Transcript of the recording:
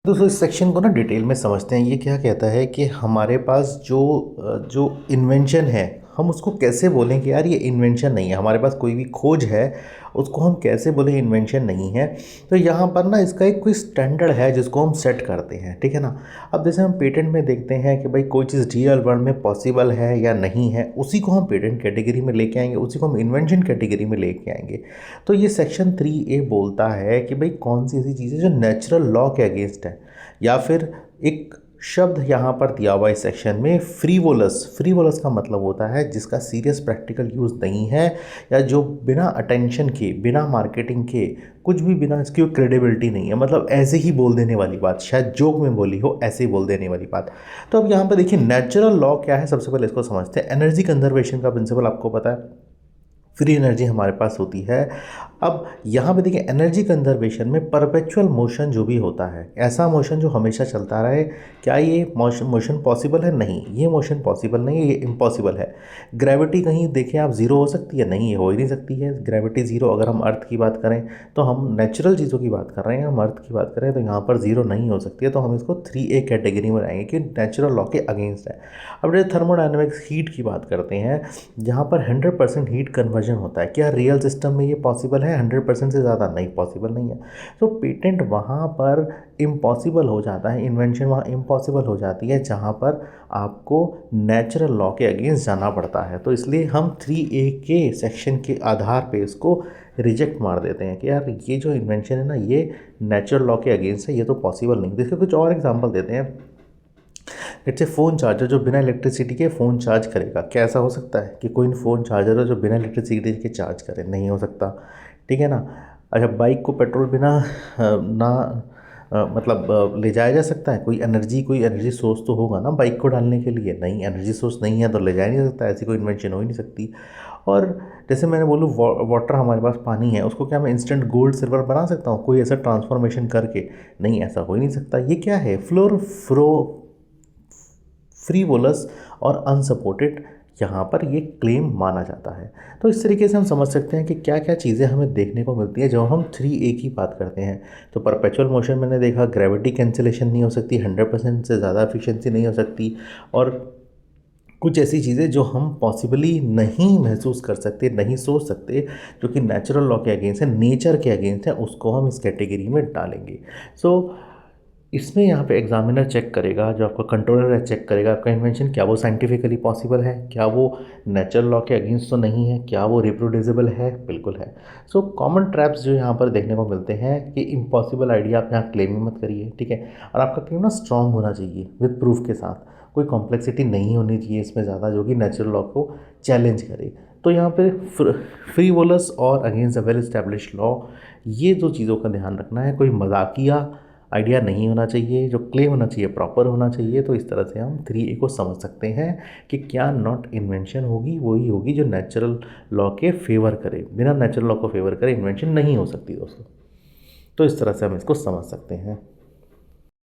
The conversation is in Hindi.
दोस्तों इस सेक्शन को ना डिटेल में समझते हैं। ये क्या कहता है कि हमारे पास जो इन्वेंशन है हम उसको कैसे बोलें कि यार ये इन्वेंशन नहीं है। हमारे पास कोई भी खोज है उसको हम कैसे बोलें इन्वेंशन नहीं है। तो यहाँ पर ना इसका एक कोई स्टैंडर्ड है जिसको हम सेट करते हैं, ठीक है ना। अब जैसे हम पेटेंट में देखते हैं कि भाई कोई चीज़ रियल वर्ल्ड में पॉसिबल है या नहीं है, उसी को हम पेटेंट कैटेगरी में लेके आएंगे, उसी को हम इन्वेंशन कैटेगरी में लेके आएंगे। तो ये सेक्शन 3A बोलता है कि भाई कौन सी ऐसी चीज़ें जो नेचुरल लॉ के अगेंस्ट है, या फिर एक शब्द यहाँ पर दिया हुआ है इस सेक्शन में, फ्रीवोलस। फ्रीवोलस का मतलब होता है जिसका सीरियस प्रैक्टिकल यूज़ नहीं है, या जो बिना अटेंशन के, बिना मार्केटिंग के, कुछ भी बिना इसकी क्रेडिबिलिटी नहीं है, मतलब ऐसे ही बोल देने वाली बात, शायद जोक में बोली हो, ऐसे ही बोल देने वाली बात। तो अब यहाँ पर देखिए नेचुरल लॉ क्या है, सबसे पहले इसको समझते हैं। एनर्जी कंजर्वेशन का प्रिंसिपल आपको पता है, फ्री एनर्जी हमारे पास होती है। अब यहाँ पे देखिए एनर्जी कंजर्वेशन में परपेचुअल मोशन जो भी होता है, ऐसा मोशन जो हमेशा चलता रहे, क्या ये मोशन पॉसिबल है? नहीं, ये मोशन पॉसिबल नहीं है, ये इम्पॉसिबल है। ग्रेविटी कहीं देखें आप ज़ीरो हो सकती है? नहीं, ये हो ही नहीं सकती है ग्रेविटी ज़ीरो। अगर हम अर्थ की बात करें तो हम नेचुरल चीज़ों की बात कर रहे हैं, हम अर्थ की बात करें तो यहाँ पर ज़ीरो नहीं हो सकती है। तो हम इसको 3A कैटेगरी में लाएंगे कि नेचुरल लॉ के अगेंस्ट है। अब जैसे थर्मोडाइनमिक्स हीट की बात करते हैं, जहाँ पर 100% हीट कन्वर्जन होता है, क्या रियल सिस्टम में ये पॉसिबल है? 100% से ज़्यादा नहीं, पॉसिबल नहीं है। तो पेटेंट वहाँ पर इम्पॉसिबल हो जाता है, इन्वेंशन वहाँ इम्पॉसिबल हो जाती है जहाँ पर आपको नेचुरल लॉ के अगेंस्ट जाना पड़ता है। तो इसलिए हम 3A के सेक्शन के आधार पे इसको रिजेक्ट मार देते हैं कि यार ये जो इन्वेंशन है ना, ये नेचुरल लॉ के अगेंस्ट है, ये तो पॉसिबल नहीं। देखिए कुछ और एग्जांपल देते हैं। इट्स ए फ़ोन चार्जर जो बिना इलेक्ट्रिसिटी के फ़ोन चार्ज करेगा। क्या ऐसा हो सकता है कि कोई फ़ोन चार्जर है जो बिना इलेक्ट्रिसिटी के चार्ज करे? नहीं हो सकता, ठीक है ना। अच्छा, बाइक को पेट्रोल बिना ना मतलब ले जाया जा सकता है? कोई एनर्जी सोर्स तो होगा ना बाइक को डालने के लिए। नहीं, एनर्जी सोर्स नहीं है तो ले जाया नहीं सकता, ऐसी कोई इन्वेंशन हो ही नहीं सकती। और जैसे मैंने बोलूँ वाटर, हमारे पास पानी है, उसको क्या मैं इंस्टेंट गोल्ड सिल्वर बना सकता हूँ कोई ऐसा ट्रांसफॉर्मेशन करके? नहीं, ऐसा हो ही नहीं सकता। ये क्या है? फ्रीवोलस और अनसपोर्टेड यहाँ पर ये क्लेम माना जाता है। तो इस तरीके से हम समझ सकते हैं कि क्या क्या चीज़ें हमें देखने को मिलती हैं जब हम 3A की बात करते हैं। तो परपेचुअल मोशन मैंने देखा, ग्रेविटी कैंसिलेशन नहीं हो सकती, 100% से ज़्यादा एफिशिएंसी नहीं हो सकती, और कुछ ऐसी चीज़ें जो हम पॉसिबली नहीं महसूस कर सकते, नहीं सोच सकते, जो कि नेचुरल लॉ के अगेंस्ट है, नेचर के अगेंस्ट है, उसको हम इस कैटेगरी में डालेंगे। सो इसमें यहाँ पे एग्जामिनर चेक करेगा, जो आपका कंट्रोलर है चेक करेगा आपका इन्वेंशन क्या वो साइंटिफिकली पॉसिबल है, क्या वो नेचुरल लॉ के अगेंस्ट तो नहीं है, क्या वो रिप्रोड्यूसिबल है? बिल्कुल है। सो कॉमन ट्रैप्स जो यहाँ पर देखने को मिलते हैं कि इम्पॉसिबल आइडिया आप यहाँ क्लेम ही मत करिए, ठीक है। और आपका क्लेम ना स्ट्रॉन्ग होना चाहिए विद प्रूफ के साथ, कोई कॉम्प्लेक्सिटी नहीं होनी चाहिए इसमें ज़्यादा जो कि नेचुरल लॉ को चैलेंज करे। तो यहाँ पे फ्री वोलस और against the well establish law, ये दो चीज़ों का ध्यान रखना है। कोई मजाकिया आइडिया नहीं होना चाहिए, जो क्लेम होना चाहिए प्रॉपर होना चाहिए। तो इस तरह से हम 3A को समझ सकते हैं कि क्या नॉट इन्वेंशन होगी वही होगी जो नेचुरल लॉ के फेवर करे, बिना नेचुरल लॉ को फेवर करे इन्वेंशन नहीं हो सकती दोस्तों। तो इस तरह से हम इसको समझ सकते हैं।